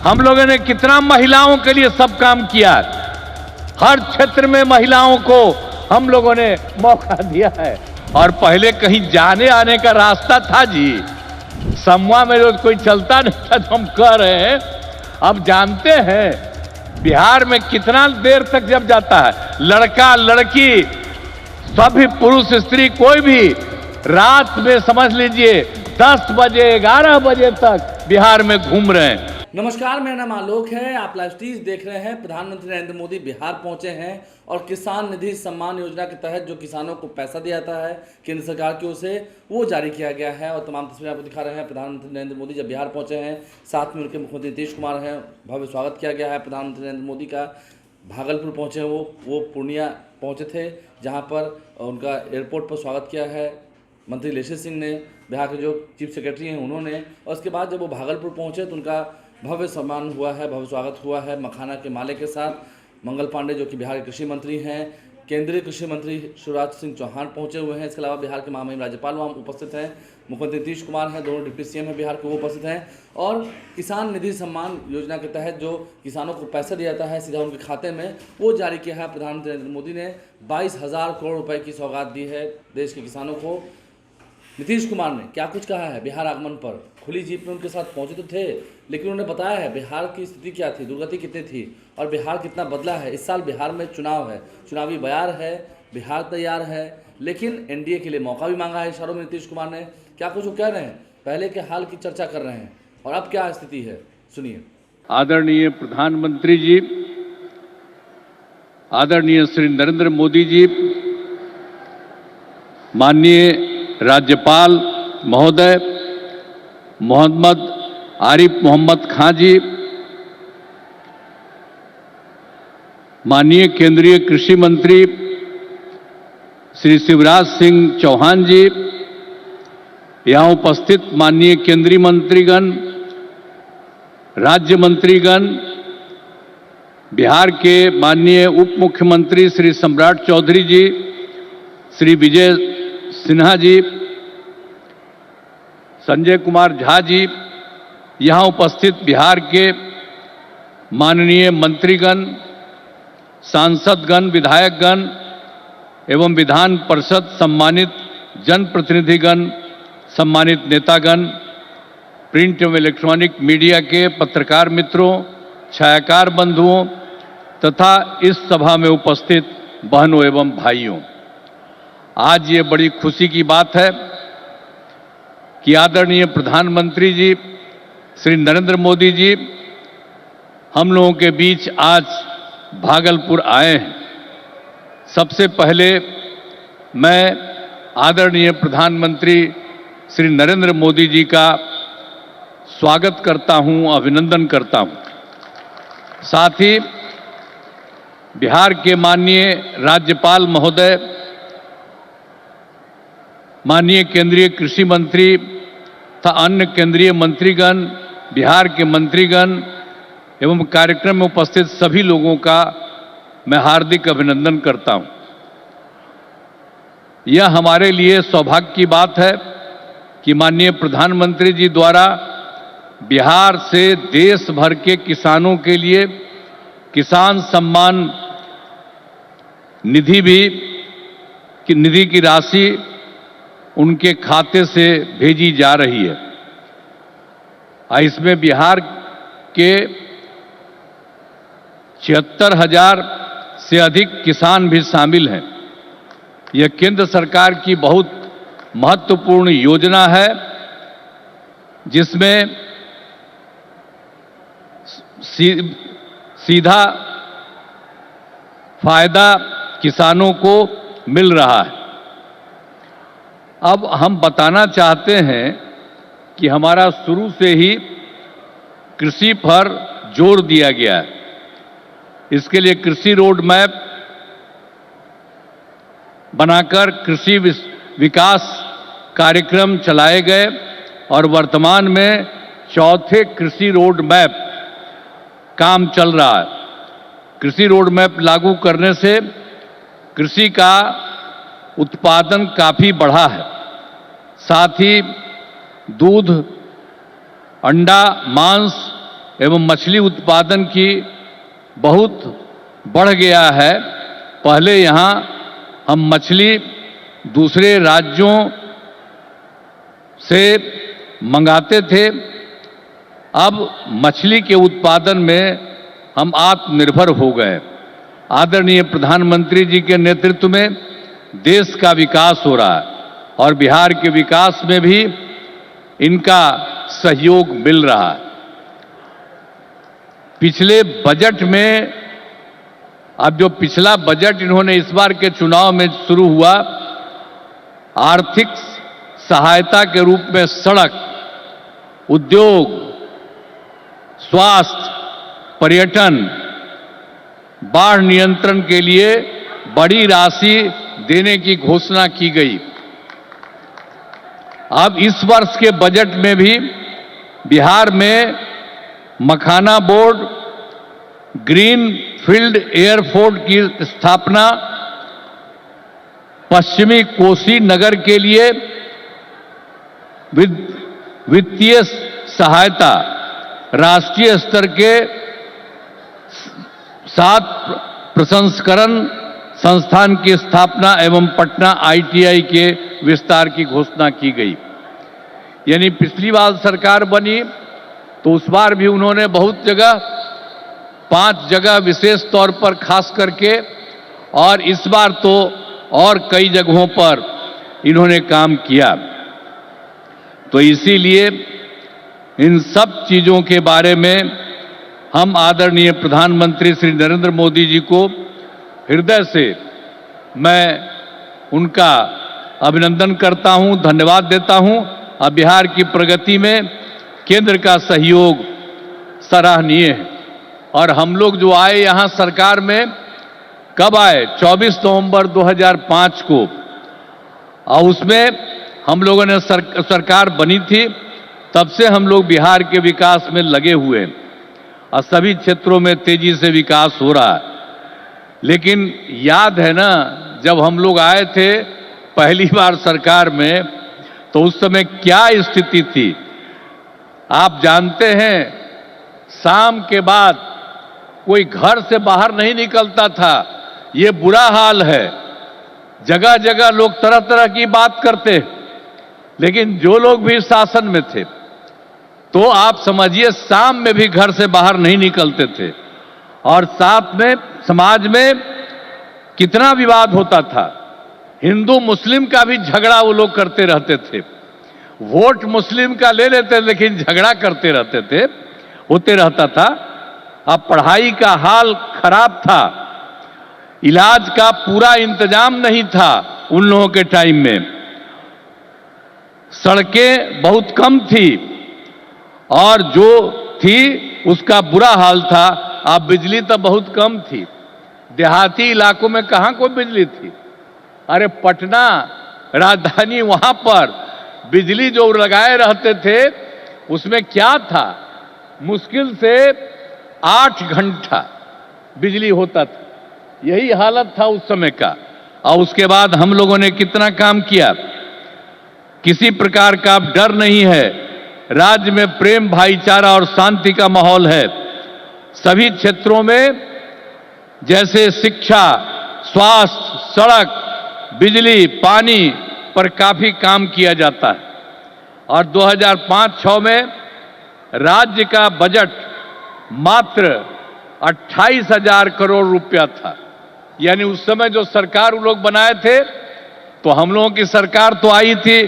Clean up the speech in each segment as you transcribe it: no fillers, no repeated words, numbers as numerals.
हम लोगों ने कितना महिलाओं के लिए सब काम किया। हर क्षेत्र में महिलाओं को हम लोगों ने मौका दिया है। और पहले कहीं जाने आने का रास्ता था जी, समूह में जो कोई चलता नहीं था, तो हम कह रहे हैं अब जानते हैं बिहार में कितना देर तक जब जाता है, लड़का लड़की सभी पुरुष स्त्री कोई भी रात में समझ लीजिए 10 बजे 11 बजे तक बिहार में घूम रहे हैं। नमस्कार, मेरा नाम आलोक है। आप लाइव स्ट्रीम देख रहे हैं। प्रधानमंत्री नरेंद्र मोदी बिहार पहुंचे हैं और किसान निधि सम्मान योजना के तहत जो किसानों को पैसा दिया जाता है केंद्र सरकार की ओर से, वो जारी किया गया है। और तमाम तस्वीरें आपको दिखा रहे हैं। प्रधानमंत्री नरेंद्र मोदी जब बिहार पहुंचे हैं, साथ में उनके मुख्यमंत्री नीतीश कुमार हैं, भव्य स्वागत किया गया है प्रधानमंत्री नरेंद्र मोदी का। भागलपुर पहुँचे वो पूर्णिया पहुँचे थे, जहाँ पर उनका एयरपोर्ट पर स्वागत किया है मंत्री लेशित सिंह ने, बिहार के जो चीफ सेक्रेटरी हैं उन्होंने। और उसके बाद जब वो भागलपुर पहुँचे तो उनका भव्य सम्मान हुआ है, भव्य स्वागत हुआ है मखाना के माले के साथ। मंगल पांडे जो कि बिहार के कृषि मंत्री हैं, केंद्रीय कृषि मंत्री शिवराज सिंह चौहान पहुंचे हुए हैं। इसके अलावा बिहार के महामहिम राज्यपाल वहाँ उपस्थित हैं, मुख्यमंत्री नीतीश कुमार हैं, दोनों डिप्टी सीएम हैं बिहार के, वो उपस्थित हैं। और किसान निधि सम्मान योजना के तहत जो किसानों को पैसा दिया जाता है सीधा उनके खाते में, वो जारी किया है प्रधानमंत्री नरेंद्र मोदी ने। 22,000 करोड़ रुपये की सौगात दी है देश के किसानों को। नीतीश कुमार ने क्या कुछ कहा है बिहार आगमन पर? खुली जीप में उनके साथ पहुंचे तो थे, लेकिन उन्होंने बताया है बिहार की स्थिति क्या थी, दुर्गति कितनी थी और बिहार कितना बदला है। इस साल बिहार में चुनाव है, चुनावी बयार है, बिहार तैयार है, लेकिन एनडीए के लिए मौका भी मांगा है इशारों में नीतीश कुमार ने। क्या कुछ वो कह रहे हैं, पहले के हाल की चर्चा कर रहे हैं और अब क्या स्थिति है, सुनिए। आदरणीय प्रधानमंत्री जी, आदरणीय श्री नरेंद्र मोदी जी, माननीय राज्यपाल महोदय मोहम्मद आरिफ मोहम्मद खां जी, माननीय केंद्रीय कृषि मंत्री श्री शिवराज सिंह चौहान जी, यहाँ उपस्थित माननीय केंद्रीय मंत्रीगण, राज्य मंत्रीगण, बिहार के माननीय उप मुख्यमंत्री श्री सम्राट चौधरी जी, श्री विजय सिन्हा जी, संजय कुमार झा जी, यहाँ उपस्थित बिहार के माननीय मंत्रीगण, सांसदगण, विधायकगण एवं विधान परिषद सम्मानित जनप्रतिनिधिगण, सम्मानित नेतागण, प्रिंट एवं इलेक्ट्रॉनिक मीडिया के पत्रकार मित्रों, छायाकार बंधुओं तथा इस सभा में उपस्थित बहनों एवं भाइयों, आज ये बड़ी खुशी की बात है कि आदरणीय प्रधानमंत्री जी श्री नरेंद्र मोदी जी हम लोगों के बीच आज भागलपुर आए हैं। सबसे पहले मैं आदरणीय प्रधानमंत्री श्री नरेंद्र मोदी जी का स्वागत करता हूं, अभिनंदन करता हूं। साथ ही बिहार के माननीय राज्यपाल महोदय, माननीय केंद्रीय कृषि मंत्री तथा अन्य केंद्रीय मंत्रीगण, बिहार के मंत्रीगण एवं कार्यक्रम में उपस्थित सभी लोगों का मैं हार्दिक अभिनंदन करता हूं। यह हमारे लिए सौभाग्य की बात है कि माननीय प्रधानमंत्री जी द्वारा बिहार से देश भर के किसानों के लिए किसान सम्मान निधि की राशि उनके खाते से भेजी जा रही है। इसमें बिहार के 76,000 से अधिक किसान भी शामिल हैं। यह केंद्र सरकार की बहुत महत्वपूर्ण योजना है, जिसमें सीधा फायदा किसानों को मिल रहा है। अब हम बताना चाहते हैं कि हमारा शुरू से ही कृषि पर जोर दिया गया है। इसके लिए कृषि रोड मैप बनाकर कृषि विकास कार्यक्रम चलाए गए और वर्तमान में चौथे कृषि रोड मैप काम चल रहा है। कृषि रोड मैप लागू करने से कृषि का उत्पादन काफी बढ़ा है। साथ ही दूध, अंडा, मांस एवं मछली उत्पादन की बहुत बढ़ गया है। पहले यहाँ हम मछली दूसरे राज्यों से मंगाते थे, अब मछली के उत्पादन में हम आत्मनिर्भर हो गए। आदरणीय प्रधानमंत्री जी के नेतृत्व में देश का विकास हो रहा है और बिहार के विकास में भी इनका सहयोग मिल रहा है। पिछले बजट में, अब जो पिछला बजट इन्होंने इस बार के चुनाव में शुरू हुआ, आर्थिक सहायता के रूप में सड़क, उद्योग, स्वास्थ्य, पर्यटन, बाढ़ नियंत्रण के लिए बड़ी राशि देने की घोषणा की गई। अब इस वर्ष के बजट में भी बिहार में मखाना बोर्ड, ग्रीन फील्ड एयरपोर्ट की स्थापना, पश्चिमी कोसी नगर के लिए वित्तीय सहायता, राष्ट्रीय स्तर के 7 प्रसंस्करण संस्थान की स्थापना एवं पटना ITI के विस्तार की घोषणा की गई। यानी पिछली बार सरकार बनी तो उस बार भी उन्होंने बहुत जगह, 5 जगह विशेष तौर पर खास करके, और इस बार तो और कई जगहों पर इन्होंने काम किया। तो इसीलिए इन सब चीजों के बारे में हम आदरणीय प्रधानमंत्री श्री नरेंद्र मोदी जी को हृदय से मैं उनका अभिनंदन करता हूं, धन्यवाद देता हूं। और बिहार की प्रगति में केंद्र का सहयोग सराहनीय है। और हम लोग जो आए यहां सरकार में, कब आए? 24 नवंबर 2005 को, और उसमें हम लोगों ने सरकार बनी थी। तब से हम लोग बिहार के विकास में लगे हुए हैं और सभी क्षेत्रों में तेजी से विकास हो रहा है। लेकिन याद है ना, जब हम लोग आए थे पहली बार सरकार में, तो उस समय क्या स्थिति थी आप जानते हैं। शाम के बाद कोई घर से बाहर नहीं निकलता था, ये बुरा हाल है। जगह जगह लोग तरह तरह की बात करते, लेकिन जो लोग भी शासन में थे तो आप समझिए शाम में भी घर से बाहर नहीं निकलते थे। और साथ में समाज में कितना विवाद होता था, हिंदू मुस्लिम का भी झगड़ा वो लोग करते रहते थे। वोट मुस्लिम का ले लेते लेकिन झगड़ा करते रहते थे, होते रहता था। अब पढ़ाई का हाल खराब था, इलाज का पूरा इंतजाम नहीं था उन लोगों के टाइम में, सड़कें बहुत कम थी और जो थी उसका बुरा हाल था। अब बिजली तो बहुत कम थी, देहाती इलाकों में कहां कोई बिजली थी। अरे पटना राजधानी, वहां पर बिजली जो लगाए रहते थे उसमें क्या था, मुश्किल से 8 घंटा बिजली होता था। यही हालत था उस समय का। और उसके बाद हम लोगों ने कितना काम किया, किसी प्रकार का डर नहीं है, राज्य में प्रेम, भाईचारा और शांति का माहौल है। सभी क्षेत्रों में जैसे शिक्षा, स्वास्थ्य, सड़क, बिजली, पानी पर काफी काम किया जाता है। और 2005-06 में राज्य का बजट मात्र 28,000 करोड़ रुपया था। यानी उस समय जो सरकार वो लोग बनाए थे, तो हम लोगों की सरकार तो आई थी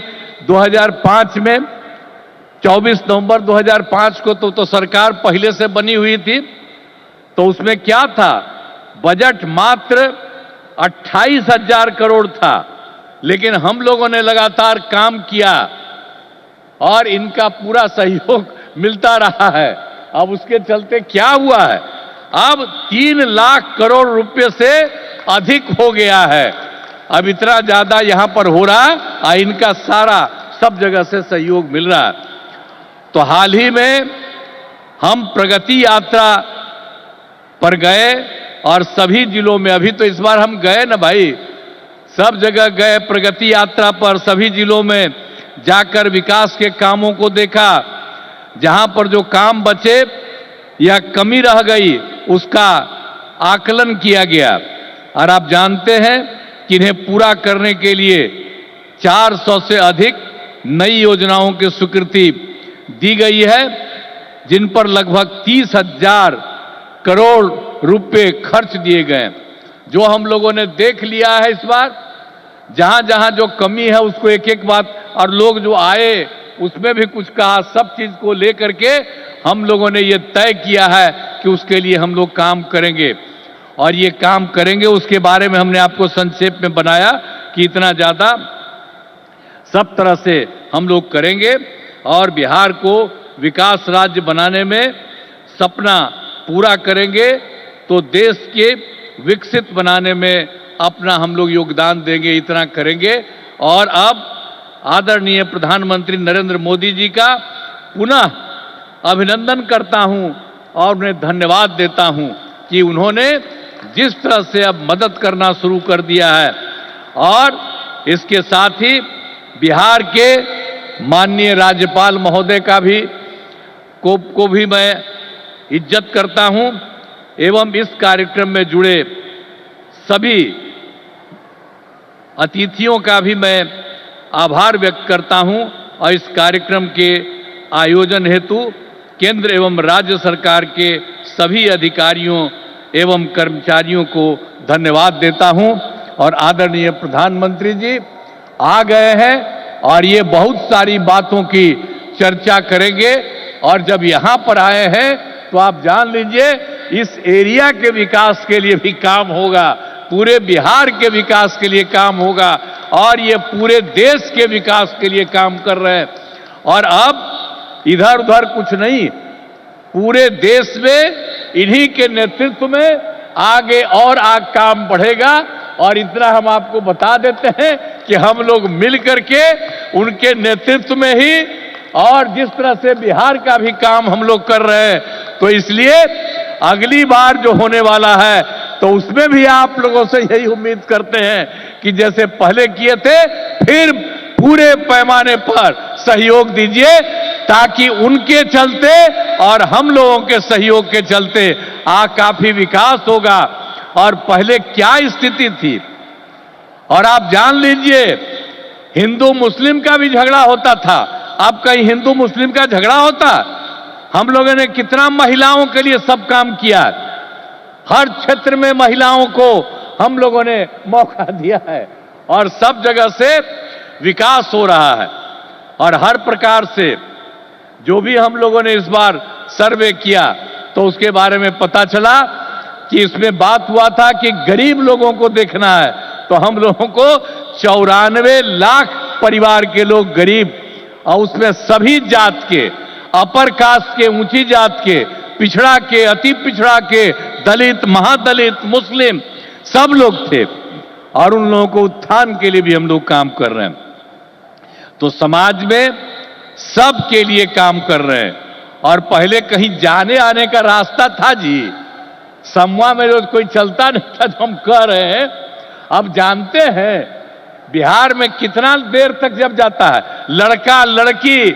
2005 में, 24 नवंबर 2005 को तो सरकार पहले से बनी हुई थी। तो उसमें क्या था, बजट मात्र 28,000 करोड़ था। लेकिन हम लोगों ने लगातार काम किया और इनका पूरा सहयोग मिलता रहा है। अब उसके चलते क्या हुआ है, अब 3 लाख करोड़ रुपए से अधिक हो गया है। अब इतना ज्यादा यहां पर हो रहा है और इनका सारा सब जगह से सहयोग मिल रहा है। तो हाल ही में हम प्रगति यात्रा पर गए और सभी जिलों में, अभी तो इस बार हम गए ना भाई, सब जगह गए प्रगति यात्रा पर, सभी जिलों में जाकर विकास के कामों को देखा। जहां पर जो काम बचे या कमी रह गई उसका आकलन किया गया और आप जानते हैं कि इन्हें पूरा करने के लिए 400 से अधिक नई योजनाओं की स्वीकृति दी गई है, जिन पर लगभग 30,000 करोड़ रुपए खर्च दिए गए, जो हम लोगों ने देख लिया है। इस बार जहां जहां जो कमी है उसको एक एक बात, और लोग जो आए उसमें भी कुछ कहा, सब चीज को लेकर के हम लोगों ने ये तय किया है कि उसके लिए हम लोग काम करेंगे और ये काम करेंगे। उसके बारे में हमने आपको संक्षेप में बनाया कि इतना ज्यादा सब तरह से हम लोग करेंगे और बिहार को विकास राज्य बनाने में सपना पूरा करेंगे, तो देश के विकसित बनाने में अपना हम लोग योगदान देंगे, इतना करेंगे। और अब आदरणीय प्रधानमंत्री नरेंद्र मोदी जी का पुनः अभिनंदन करता हूं और उन्हें धन्यवाद देता हूं कि उन्होंने जिस तरह से अब मदद करना शुरू कर दिया है, और इसके साथ ही बिहार के माननीय राज्यपाल महोदय का भी को भी मैं इज्जत करता हूं एवं इस कार्यक्रम में जुड़े सभी अतिथियों का भी मैं आभार व्यक्त करता हूं और इस कार्यक्रम के आयोजन हेतु केंद्र एवं राज्य सरकार के सभी अधिकारियों एवं कर्मचारियों को धन्यवाद देता हूं। और आदरणीय प्रधानमंत्री जी आ गए हैं और ये बहुत सारी बातों की चर्चा करेंगे, और जब यहां पर आए हैं तो आप जान लीजिए इस एरिया के विकास के लिए भी काम होगा, पूरे बिहार के विकास के लिए काम होगा और ये पूरे देश के विकास के लिए काम कर रहे हैं। और अब इधर उधर कुछ नहीं, पूरे देश में इन्हीं के नेतृत्व में आगे और काम बढ़ेगा। और इतना हम आपको बता देते हैं कि हम लोग मिलकर के उनके नेतृत्व में ही और जिस तरह से बिहार का भी काम हम लोग कर रहे हैं, तो इसलिए अगली बार जो होने वाला है तो उसमें भी आप लोगों से यही उम्मीद करते हैं कि जैसे पहले किए थे फिर पूरे पैमाने पर सहयोग दीजिए, ताकि उनके चलते और हम लोगों के सहयोग के चलते काफी विकास होगा। और पहले क्या स्थिति थी, और आप जान लीजिए हिंदू मुस्लिम का भी झगड़ा होता था, अब कहीं हिंदू मुस्लिम का झगड़ा होता? हम लोगों ने कितना महिलाओं के लिए सब काम किया, हर क्षेत्र में महिलाओं को हम लोगों ने मौका दिया है और सब जगह से विकास हो रहा है। और हर प्रकार से जो भी हम लोगों ने इस बार सर्वे किया तो उसके बारे में पता चला कि इसमें बात हुआ था कि गरीब लोगों को देखना है, तो हम लोगों को 94 लाख परिवार के लोग गरीब, और उसमें सभी जात के, अपर कास्ट के, ऊंची जात के, पिछड़ा के, अति पिछड़ा के, दलित, महादलित, मुस्लिम, सब लोग थे और उन लोगों को उत्थान के लिए भी हम लोग काम कर रहे हैं। तो समाज में सब के लिए काम कर रहे हैं। और पहले कहीं जाने आने का रास्ता था जी, समूह में रोज कोई चलता नहीं था, तो हम कह रहे हैं। अब जानते हैं बिहार में कितना देर तक जब जाता है, लड़का लड़की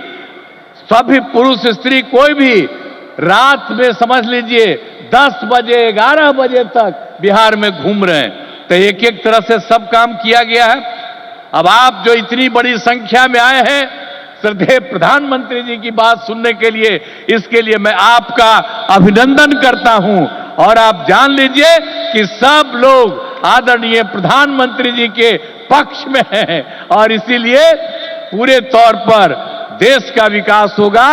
सभी पुरुष स्त्री कोई भी रात में समझ लीजिए 10 बजे 11 बजे तक बिहार में घूम रहे हैं, तो एक एक तरह से सब काम किया गया है। अब आप जो इतनी बड़ी संख्या में आए हैं श्रद्धेय प्रधानमंत्री जी की बात सुनने के लिए, इसके लिए मैं आपका अभिनंदन करता हूं। और आप जान लीजिए कि सब लोग आदरणीय प्रधानमंत्री जी के पक्ष में हैं और इसीलिए पूरे तौर पर देश का विकास होगा,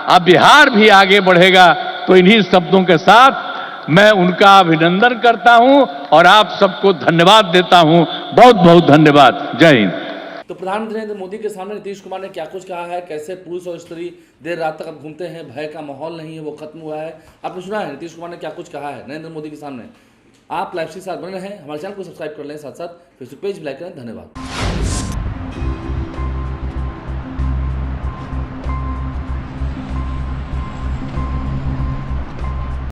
अब बिहार भी आगे बढ़ेगा। तो इन्हीं शब्दों के साथ मैं उनका अभिनंदन करता हूं और आप सबको धन्यवाद देता हूं। बहुत बहुत धन्यवाद। जय हिंद। तो प्रधानमंत्री नरेंद्र मोदी के सामने नीतीश कुमार ने क्या कुछ कहा है, कैसे पुरुष और स्त्री देर रात तक अब घूमते हैं, भय का माहौल नहीं है, वो खत्म हुआ है। आपने सुना है नीतीश कुमार ने क्या कुछ कहा है नरेंद्र मोदी के सामने। आप लाइव के साथ बने रहें, हमारे चैनल को सब्सक्राइब कर लें, साथ साथ फेसबुक पेज भी लाइक करें। धन्यवाद।